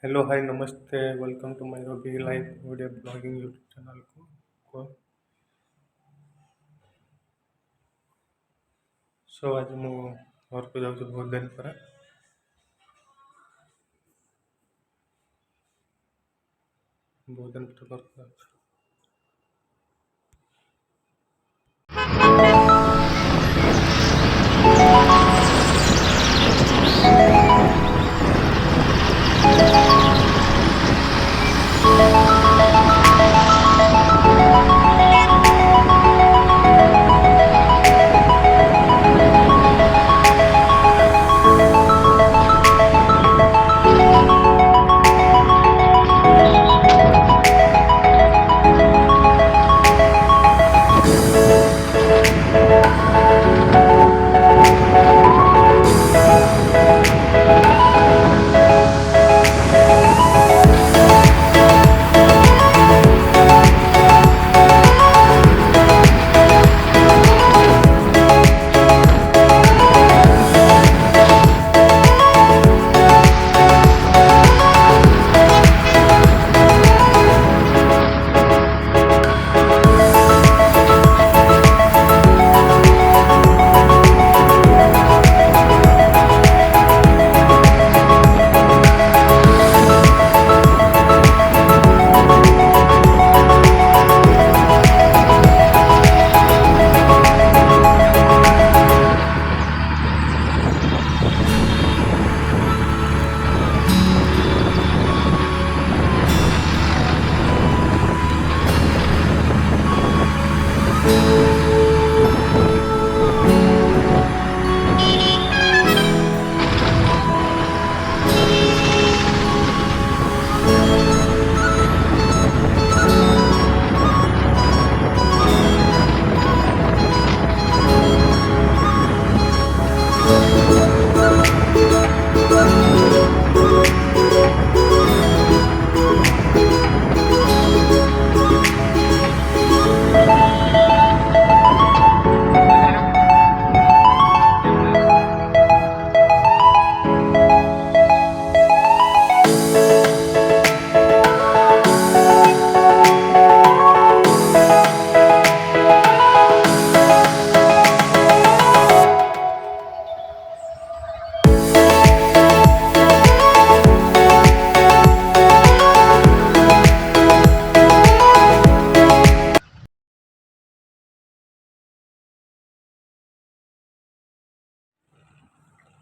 Hello hi नमस्ते welcome to my Ravi live Odia blogging YouTube channel को so आज मु घर को जाऊँ बहुत दिन पर बहुत दिन पर घर को जाऊँ।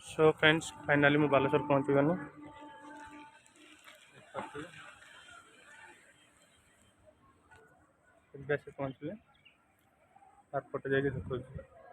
सो फ्रेंड्स फाइनाली मैं बालेश्वर पहुँच गलु। ଏବେ ଆସି ପହଞ୍ଚିଲେ ଏୟାରପୋର୍ଟ ଯାଇକି ଦେଖୁଛି।